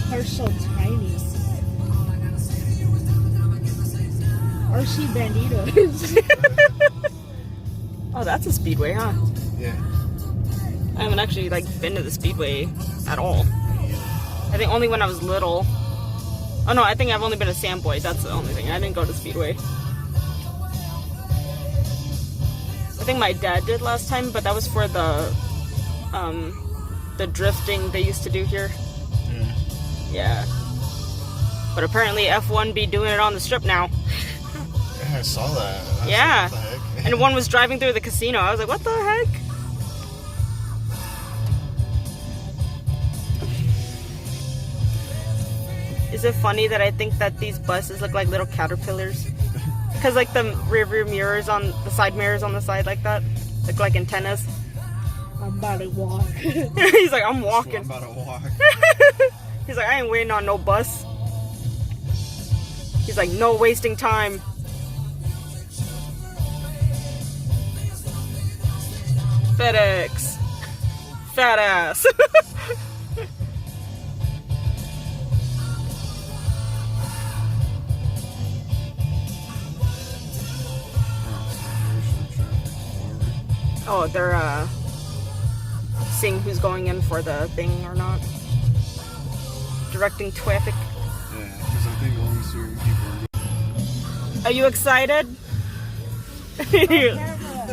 They're so tiny. Or she banditos. Oh, that's a speedway, huh? Yeah. I haven't actually like been to the speedway at all. I think only when I was little. Oh no, I think I've only been to Sandboy. That's the only thing. I didn't go to Speedway. I think my dad did last time, but that was for the drifting they used to do here. Yeah. But apparently F1 be doing it on the strip now. Yeah, I saw that. Yeah. What the heck? And one was driving through the casino. I was like, what the heck? Is it funny that I think that these buses look like little caterpillars? Because like the rear view mirrors on the side mirrors on the side like that look like antennas. I'm about to walk. He's like, I'm walking. I'm about to walk. He's like, I ain't waiting on no bus. He's like, no wasting time. FedEx. Fat ass. Oh, they're seeing who's going in for the thing or not. Directing traffic. Yeah, because I think only certain people are. Are you excited?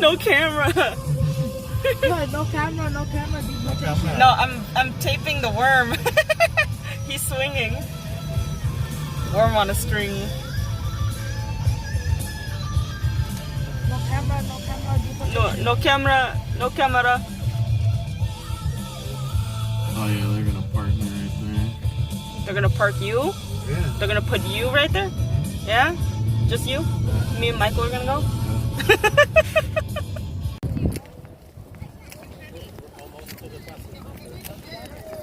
No camera. No camera, no camera. No, I'm taping the worm. He's swinging. Worm on a string. No camera, no camera. No camera, no camera. Oh yeah, they're gonna park me right there. They're gonna park you? Yeah. They're gonna put you right there? Yeah? Just you? Me and Michael are gonna go?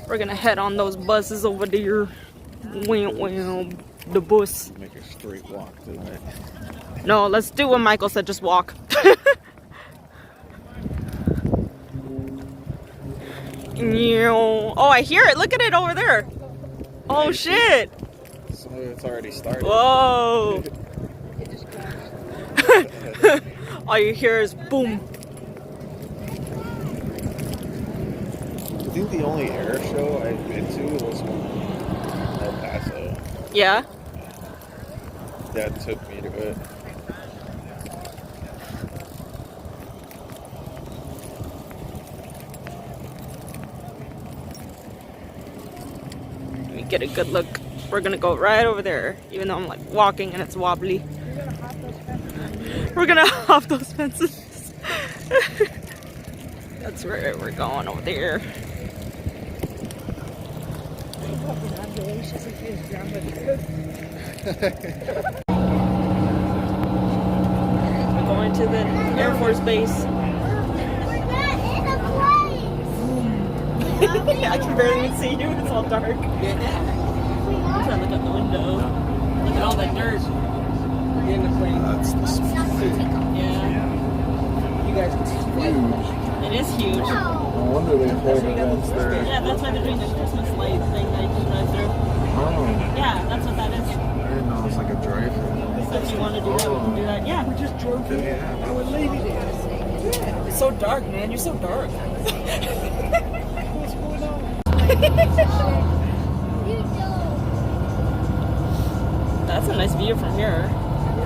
We're gonna head on those buses over there. The bus. Make a straight walk to it. No, let's do what Michael said, just walk. Oh, I hear it. Look at it over there. Oh, shit. So it's already started. Whoa. All you hear is boom. I think the only air show I've been to was El Paso. Yeah? Dad took me to it. Let me get a good look. We're gonna go right over there, even though I'm like walking and it's wobbly. We're gonna hop those fences. That's where we're going over there. We're going to the Air Force Base. I can barely even see you, it's all dark. I'm trying to look out the window. Look at all that dirt in the plane. That's the speed. Yeah. You guys can see it is huge. No wonder they hold events there. Yeah, that's why they're doing the Christmas light thing that you can drive through. Oh. Yeah, that's what that is. I didn't know it was like a drive-through. So if you want to do that, we can do that. Yeah. We just drove through. Yeah. We're leaving it. Yeah. It's so dark, man. You're so dark. What's going on? That's a nice view from here.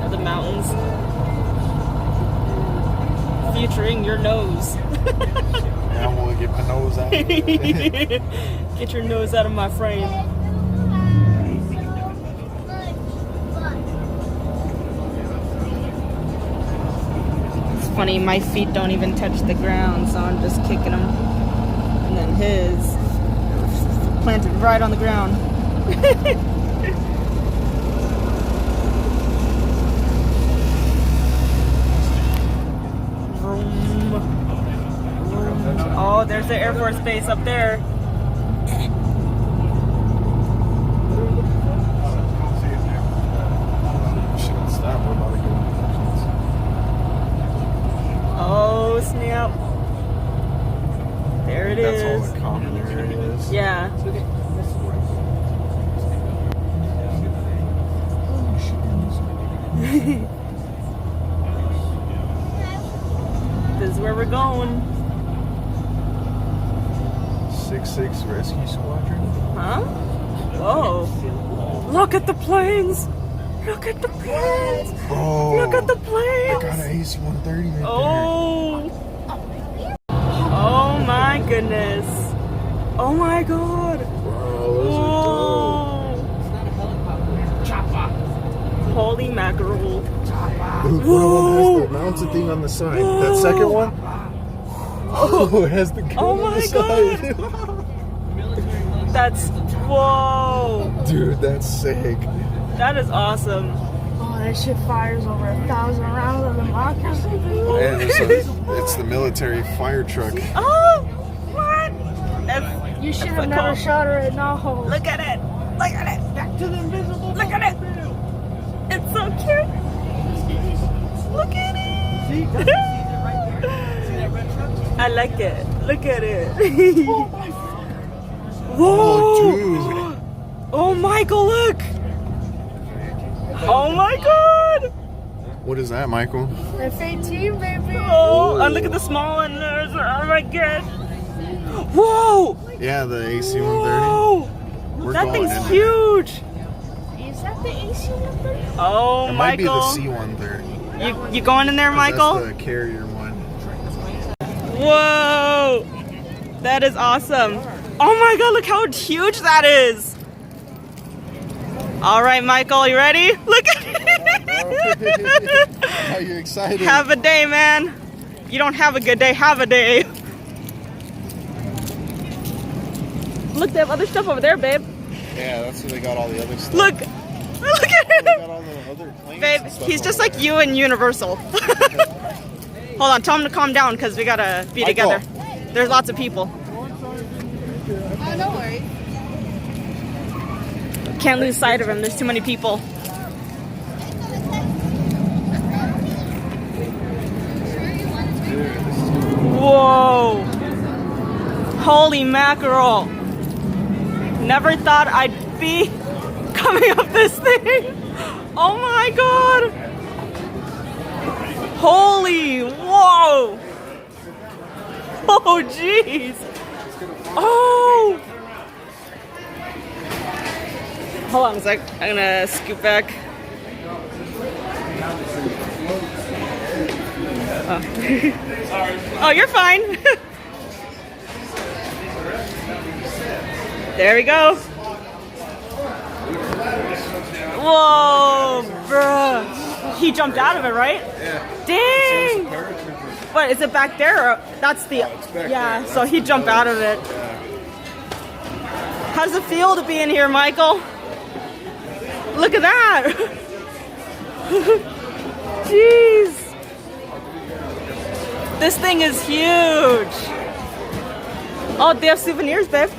Of the mountains. Featuring your nose. Yeah, I want to get my nose out. Get your nose out of my frame. It's funny, my feet don't even touch the ground, so I'm just kicking them. And then his planted right on the ground. Oh, there's the Air Force Base up there. Oh, snap. There it is. That's all the common areas. Yeah. This is where we're going. 6-6 Rescue Squadron. Huh? Whoa. Look at the planes. Look at the planes. Oh, Look at the I planes. got an AC-130 right Oh. Oh my goodness. Oh my god. there. Wow, those are Whoa. Holy mackerel. dope. Dude, one of them has the mounted thing on the side. That second one? Oh, it has the gun Oh on my the side. That's, whoa. Dude, that's sick. That is awesome. Oh, that shit fires over 1,000 rounds of the democracy. And it's the military fire truck. Oh, what? That's, You should that's have never cool. shot her at no. Look at it. Look at it. Back to the invisible. Look at it. It's so cute. Look at it. I like it. Look at it. Whoa. Oh, dude. Oh, Michael, look. Oh my god. What is that, Michael? F-18, baby. Oh, and look at the small one. Oh my god. Whoa. Yeah, the AC-130. Whoa. We're That going thing's in huge. Is that the AC-130? Oh, It might be the Michael. C-130. You going in there, 'Cause Michael? That's the carrier one. Whoa! That is awesome. Oh my god, look how huge that is. All right, Michael, you ready? Look at it. Are you excited? Have a day, man. You don't have a good day, have a day. Look, they have other stuff over there, babe. Yeah, that's where they got all the other stuff. Look. Look at They got him. all the other planes Babe, and stuff he's just over like you in Universal. Hold on, tell him to calm down because we gotta be Michael. together. There's lots of people. Oh, no worries. Can't lose sight of him. There's too many people. Whoa. Holy mackerel. Never thought I'd be coming up this thing. Oh my god. Holy, whoa. Oh jeez. Oh. Hold on a sec. I'm gonna scoot back. Oh, oh you're fine. There we go. Whoa, bruh. He jumped out of it, right? Yeah. Dang. What, is it back there? Or that's the, yeah, so he jumped out of it. How does it feel to be in here, Michael? Look at that. Jeez. This thing is huge. Oh, they have souvenirs, babe.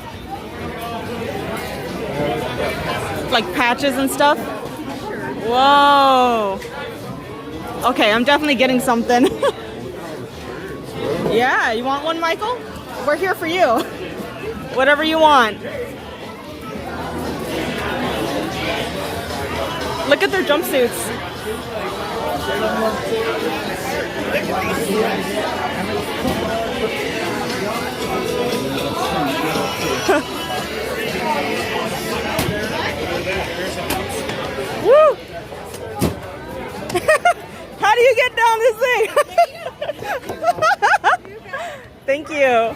Like patches and stuff. Whoa. Okay, I'm definitely getting something. Yeah, you want one, Michael? We're here for you. Whatever you want. Look at their jumpsuits. Woo! How do you get down this thing? Thank you.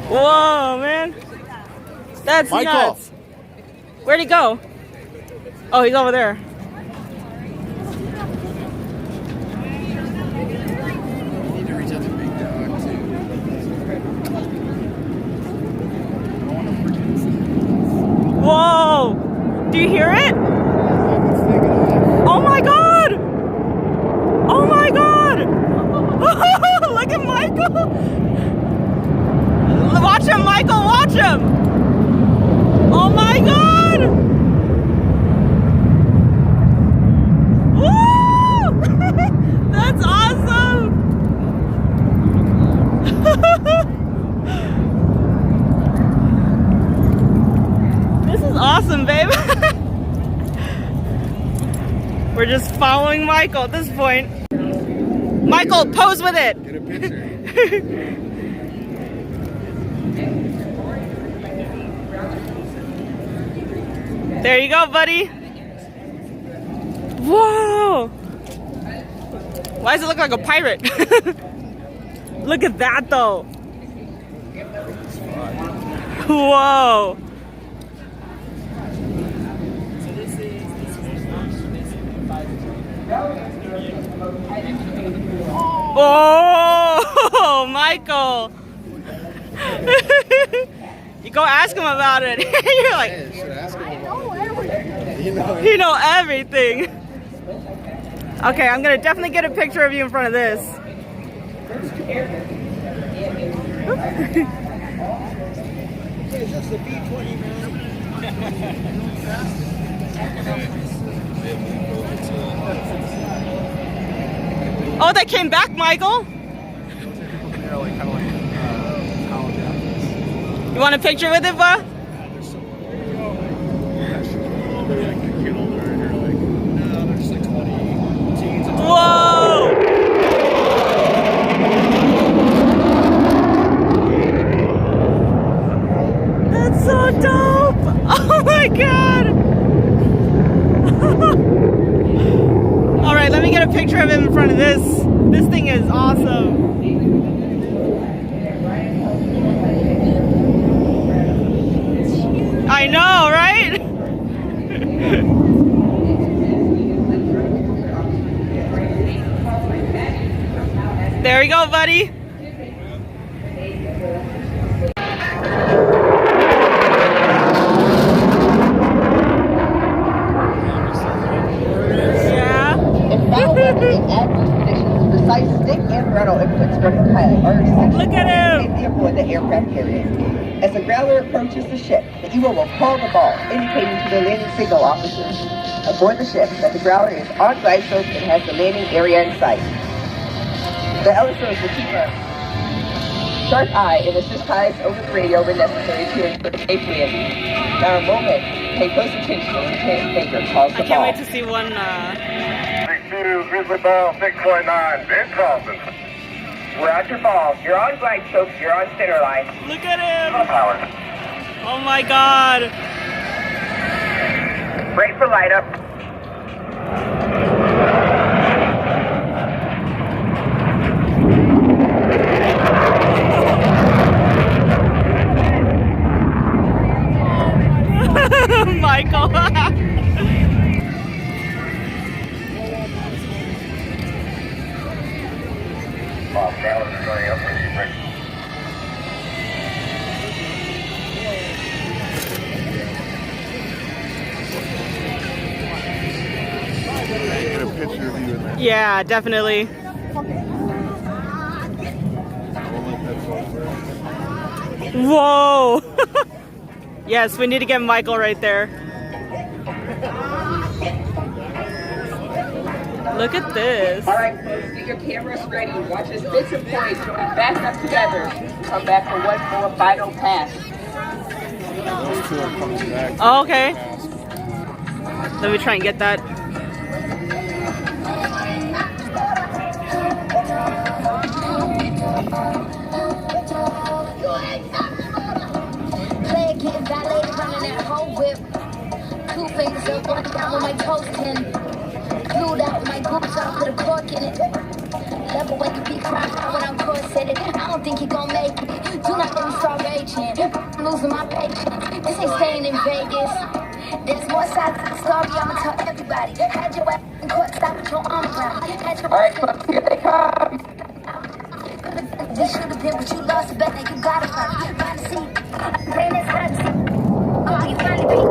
Whoa, man. That's Michael. nuts. Where'd he go? Oh, he's over there. Whoa! Do you hear it? Oh my god! Oh my god! Look at Michael! Watch him, Michael! Watch him! Oh my god! Woo! That's awesome! This is awesome, babe. We're just following Michael at this point. Michael, pose with it. Get a picture. There you go, buddy. Whoa! Why does it look like a pirate? Look at that, though. Whoa! Oh, Michael! You go ask him about it. You're like, Yeah, you should ask him about it. you know everything. Okay, I'm gonna definitely get a picture of you in front of this. Is this the B-20 Oh, they came back, Michael. Yeah, like kind of like college athletes. You want a picture with it, bud? They're so maybe like a kid older and you're like, no, they're just like 20 teens. Whoa! That's so dope! Oh my god! Alright, let me get a picture of him in front of this. This thing is awesome. I know, right? There we go, buddy. Yeah. In adverse conditions, precise stick and throttle inputs from the pilot are essential Look at him. to safety aboard the aircraft carrier. As the growler approaches the ship, the EWO will call the ball, indicating to the landing signal officers aboard the ship that the growler is on glide slope and has the landing area in sight. The LSOs will keep a sharp eye and assist pilots over the radio when necessary to ensure safe landing. Now, a moment, pay close attention as the transmaker calls I the can't ball. wait to see one. 62 Grizzly Ball 6.9, Ben Carlson. Roger ball. You're on glide slope. You're on center line. Look at him. Power. Oh my god. Brake for light up. Michael. Bob Dallas is going up for the break. Get a picture of you in there. Yeah, definitely. I won't let that fall through. Whoa. Yes, we need to get Michael right there. Look at this. All right, folks, get your cameras ready. Watch as bits and points will be backed up together. Come back for one more final pass. Those two are coming back. Oh, okay. Let me try and get that. Play getting violated, running that whole whip. 2 fingers up, 1 down with my toes in. Glued out with my boots off, put a cork in it. Level when you be crying when I'm corseted. I don't think you gon' make it. Do not let me start raging. I'm losing my patience. This ain't staying in Vegas. There's more sides to the story, I'ma tell everybody. Had your ass in court, stop with your arm around. Had your All right, folks, here they come. This should have been what you lost, but now you gotta find a seat. Brain is hot. Oh, you finally beat.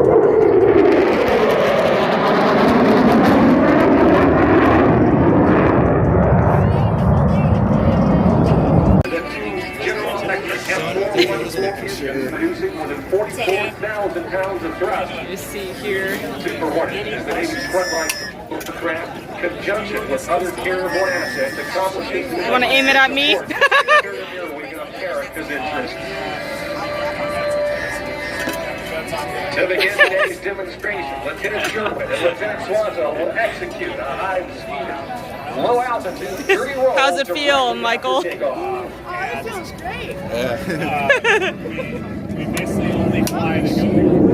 General Electric F-416 producing more than 44,000 pounds of thrust. You see here. Super Hornet is the Navy's frontline craft in conjunction with other airborne assets accomplishing... You want to aim it at me? To begin today's demonstration, Lieutenant Sherman and Lieutenant Swanzo will execute a high-speed, low-altitude dirty roll. How's it feel, Michael? Oh, it feels great. We basically only fly to go.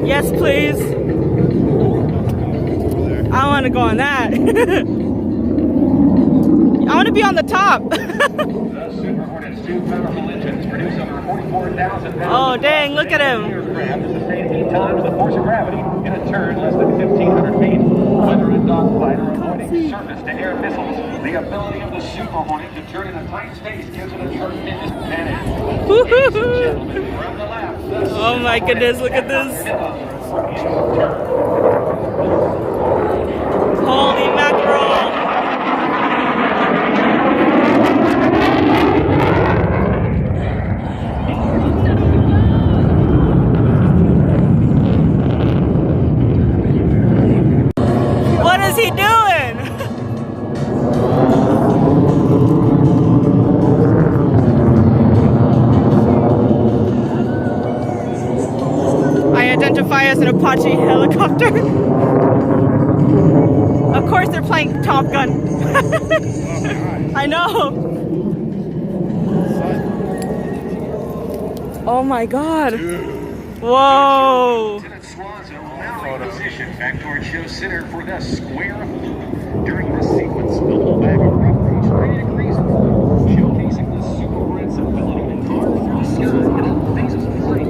Yes, please. I want to go on that. I want to be on the top. Oh, dang, look at him. Times the force of gravity in a turn less than 1,500 feet. Whether a dogfight or avoiding surface-to-air missiles, the ability of the Super Hornet to turn in a tight space gives it a tremendous advantage. Ladies and gentlemen, from the left, the Oh my goodness, look at this. Holy mackerel. What is he doing? I identify as an Apache helicopter. Of course they're playing Top Gun. I know. Oh my god. Whoa. Lieutenant Swanzo now in position back towards show center for the square loop. During this sequence, the low bag of rough reach 3 degrees of flow, showcasing the Super Hornet's ability to arc through the sky in all phases of flight.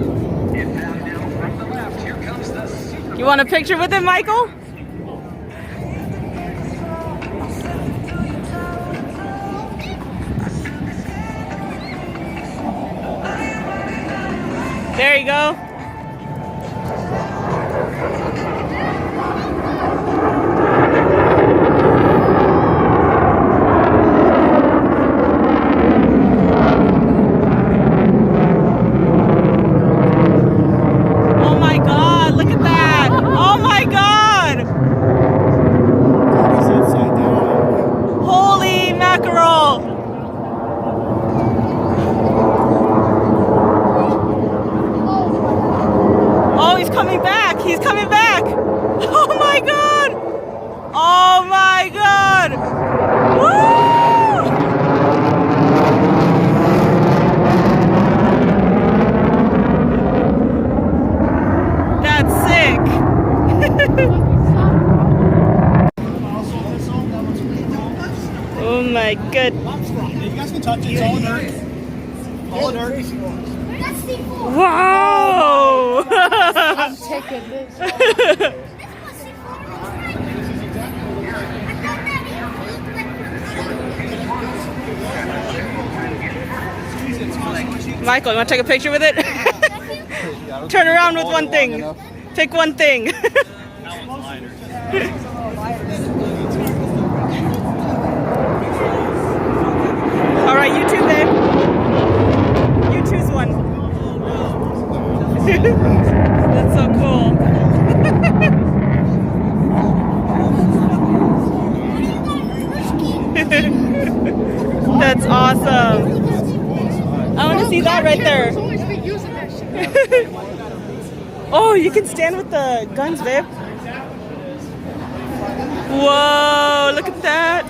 Inbound now from the left, here comes the Super. You want a picture with him, Michael? There you go. Oh my god, look at that. Oh my god. He's upside down. Holy mackerel. Oh, he's coming back. He's coming back. Oh my god. Oh my god. Woo! That's sick. Oh my god. You guys can touch it. It's all dirt. All dirt. Wow. I'm taking this. Michael, you want to take a picture with it? Turn around with one thing. Pick one thing. All right, you two, babe. You choose one. That's so cool. That's awesome. I want to see that right there. Oh, you can stand with the guns, babe. Whoa, look at that.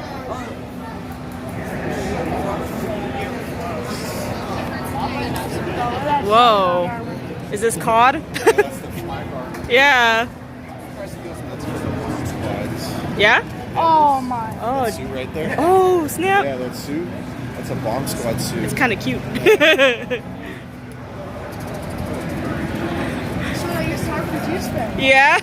Whoa. Is this cod? Yeah. Yeah? Oh my. Oh, Suit right there. oh, snap. Yeah, that suit. That's a bomb squad suit. It's kind of cute. So I used to have produced them. Yeah.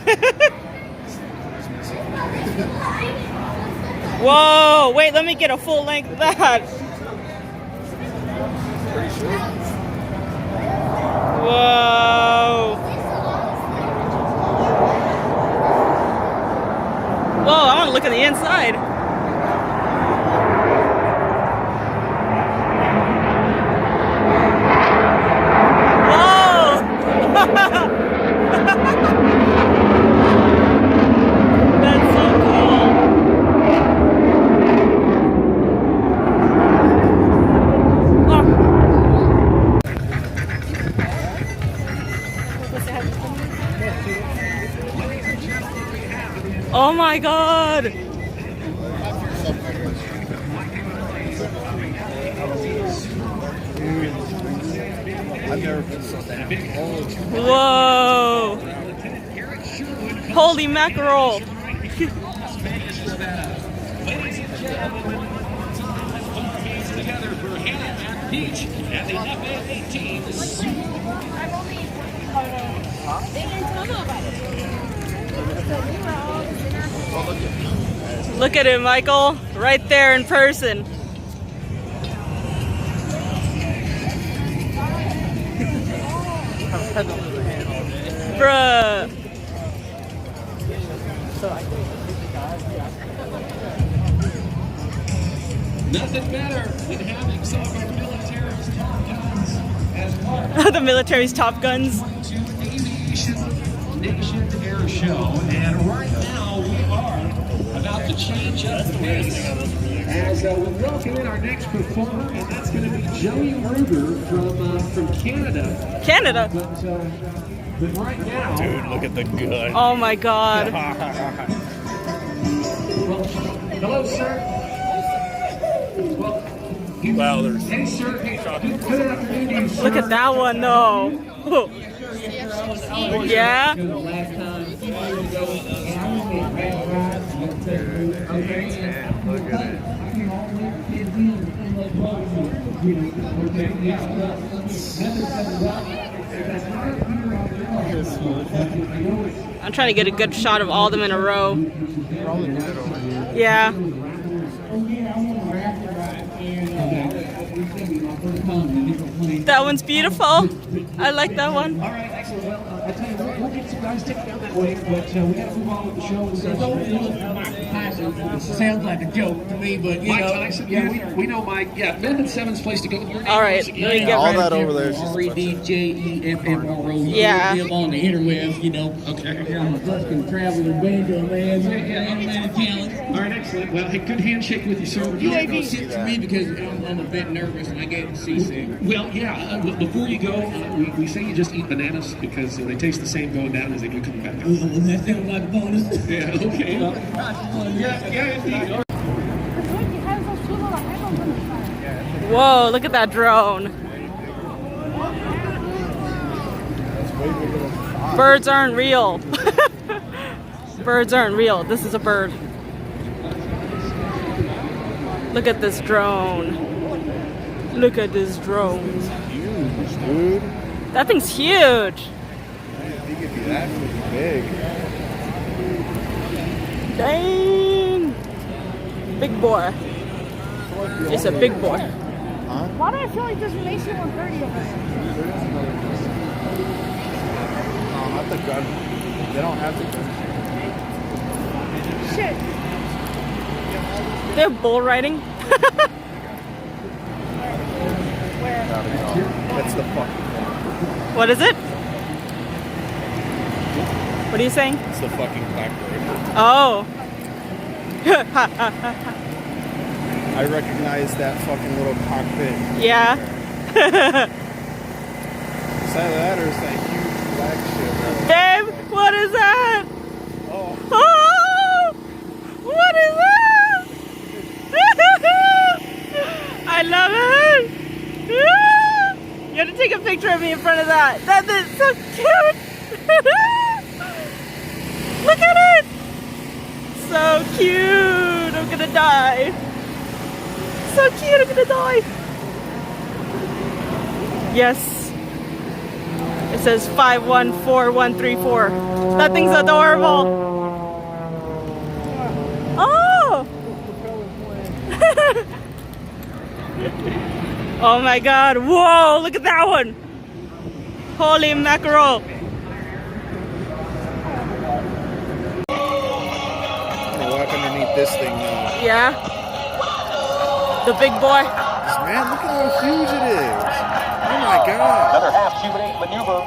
Whoa, wait, let me get a full length of that. Whoa. Whoa, I want to look at the inside. Whoa. That's so cool. Oh my god! I've never been so damn cold. Whoa! Holy mackerel! Together for Hannah Beach and the F-18. Look at him, Michael. Right there in person. Bruh. Nothing better than having some of our military's top guns as part The military's Top Guns. to Aviation Nation Air Show. And right now we are about to change up the pace as we welcome in our next performer, and that's going to be Joey Ruger from Canada. Canada. But right now, Dude, look at the gun. Oh my god. well, hello, sir. Well, Wow, there's hey, sir. Hey, good afternoon to you, sir. Look at that one though. Yeah. look at it. I'm trying to get a good shot of all of them in a row. Probably good over here. Yeah. That one's beautiful. I like that one. All right, excellent. Well, I tell you what, we'll get some guys taken down that way, but we got to move on with the show. It sounds like a joke to me, but you Mike know, Tyson, yeah, we know Mike. Yeah, Method 7's place to go. Your name All right, once let again. me get All ready. that over there is just a bunch of- R-E-D-J-E-F-F-R-O. Yeah. Live on the interwebs, you know. Okay. I'm a Tuscan traveler banjo man. Man of talent. All right, excellent. Well, hey, good handshake with you, sir. You ain't gonna sit for me because I'm a bit nervous and I get seasick. Well, yeah. Before you go, we say you just eat bananas because they taste the same going down as they do coming back. Well, that sounds like a bonus. Yeah. Okay. Yeah. Indeed. All right. Whoa, look at that drone. Birds aren't real. Birds aren't real. This is a bird. Look at this drone. Look at this drone. Huge, dude. That thing's huge. I didn't think it'd be that freaking big. Dang. Big boy. It's a big boy. Why do I feel like there's an AC-130 over there? No, not the gun. They don't have the gun. Shit. They're bull riding. Where? That's the fucking thing. What is it? What are you saying? It's the fucking Blackbird. Oh. I recognize that fucking little cockpit. Yeah. Is that or is that huge flagship? Babe, what is that? Oh. Oh! What is that? I love it. You have to take a picture of me in front of that. That is so cute. Look at it. So cute. I'm gonna die. so cute, I'm gonna die. Yes. It says 514134. That thing's adorable. Oh! Oh my god, whoa, look at that one. Holy mackerel. Walk underneath this thing now. Yeah. The big boy. Man, look at how huge it is. Oh my god. Another half Cuban 8 maneuver.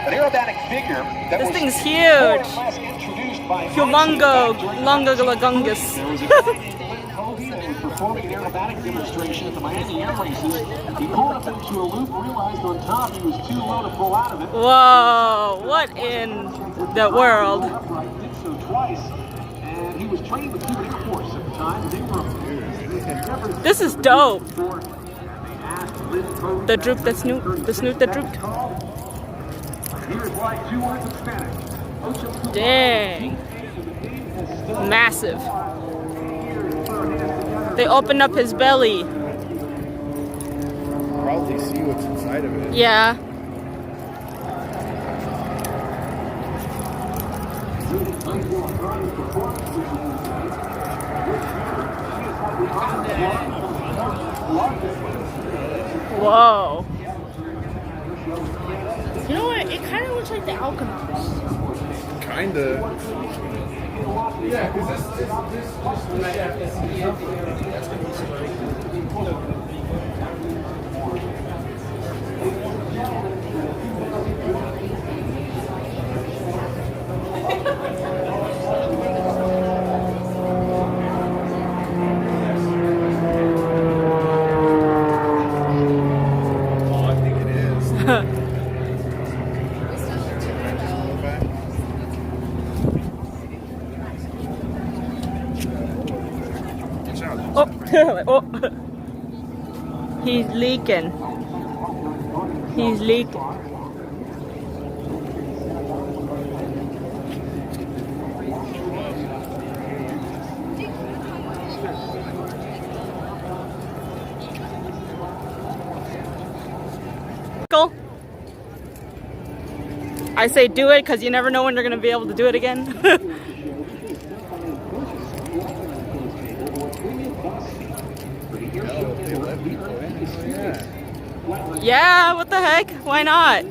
An aerobatic figure that This was thing's more or huge. less introduced by Humongo, Longagalagungus. There was a Kobe that was performing an aerobatic demonstration at the Miami Air Races. He pulled up into a loop, realized on top he was too low to pull out of it. Whoa, what in the world? Did so twice, and he was trained with Cuban Air Force at the time. They were This is dope. The droop that snoot, the snoot that drooped. Here's like 2 words in Spanish. Dang. Massive. They opened up his belly. Probably see what's inside of it. Yeah. Whoa. You know what? It kind of looks like the Alchemist. Kinda. Oh, I think it is. Oh. Oh. He's leaking. He's leaking. Cool. I say do it because you never know when you're going to be able to do it again. Yeah, what the heck? Why not?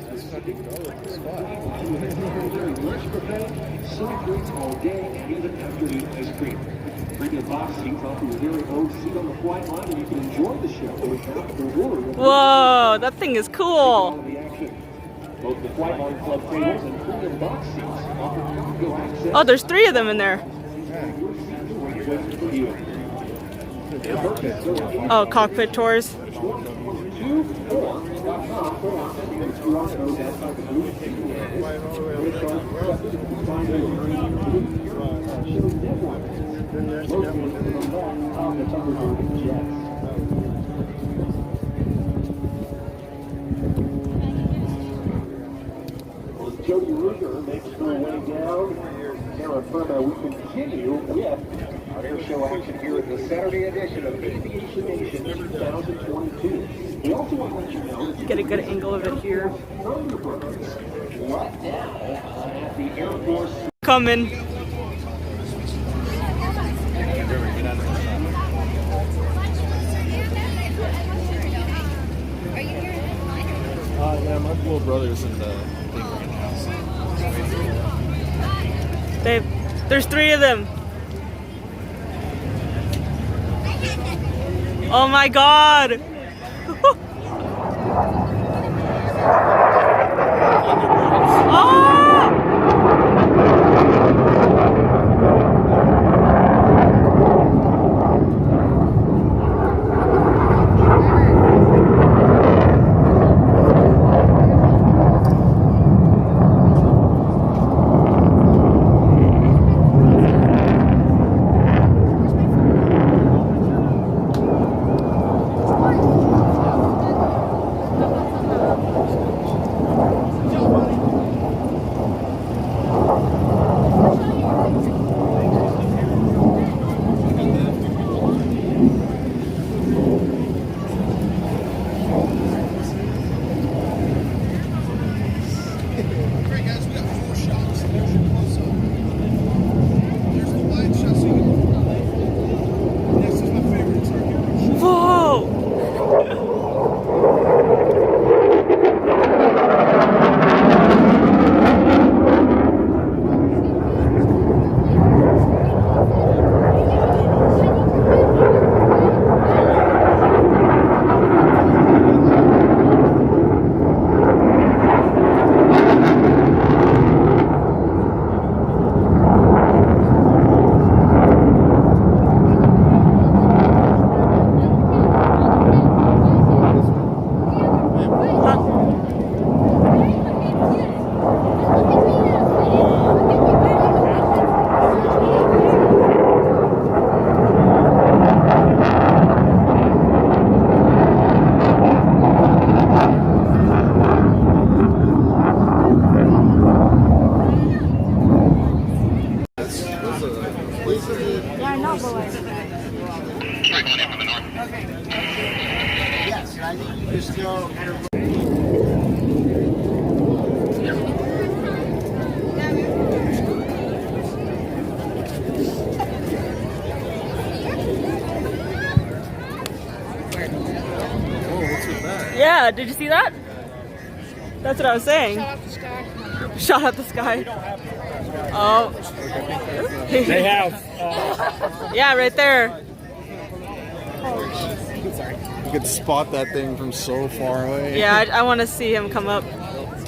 Whoa, that thing is cool. Oh, there's 3 of them in there. Oh, cockpit tours. Jody Ruger makes her way down. Terra Firma, we continue with our air show action here at the Saturday edition of Aviation Nation 2022. We also want to let you know Get a good angle of it here. Thunderbirds right now at the Air Force. Coming. Yeah, my little brother's in the thing right now. There's 3 of them. Oh my god. Oh! Yeah, did you see that? That's what I was saying. Shut up the sky. Shot at the sky. Oh. They have. Yeah, right there. You could spot that thing from so far away. Yeah, I want to see him come up.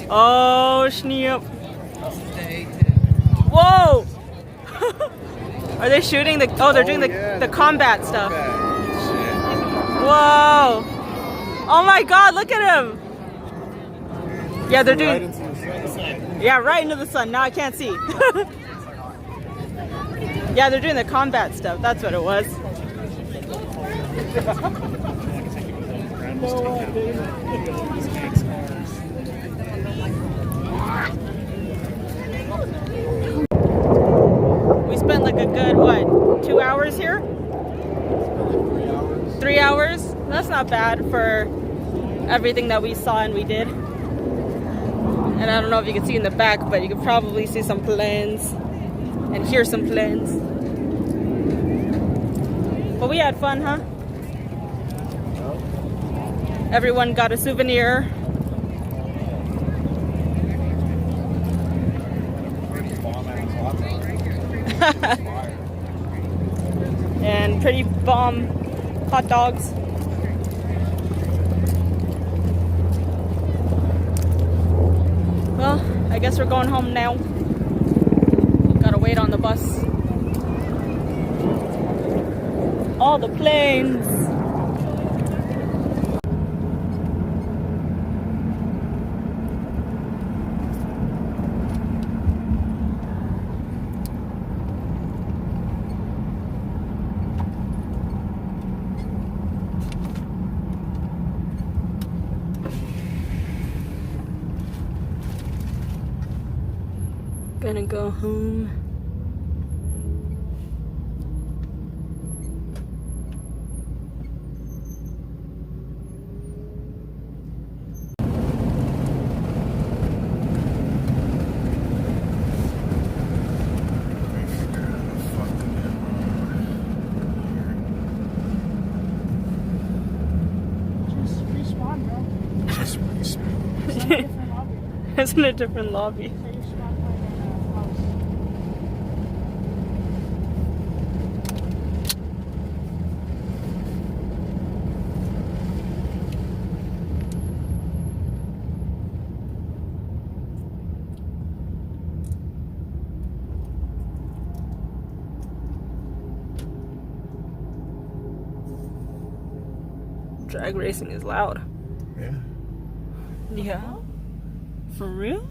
Oh, Schneep. Whoa! Are they shooting the... Oh, they're doing the combat stuff. Whoa! Oh my god, look at him! Yeah, they're doing... Yeah, right into the sun. Now I can't see. Yeah, they're doing the combat stuff. That's what it was. We spent like a good, what, 2 hours here? 3 hours? That's not bad for everything that we saw and we did. And I don't know if you can see in the back, but you can probably see some planes and hear some planes. But we had fun, huh? Everyone got a souvenir. And pretty bomb hot dogs. Well, I guess we're going home now. Gotta wait on the bus. All the planes. Gonna go home. Just respawn, bro. Just respawn. It's in a different lobby. It's in a different lobby. So you spawn by your house. Drag racing is loud. Yeah. Yeah. For real?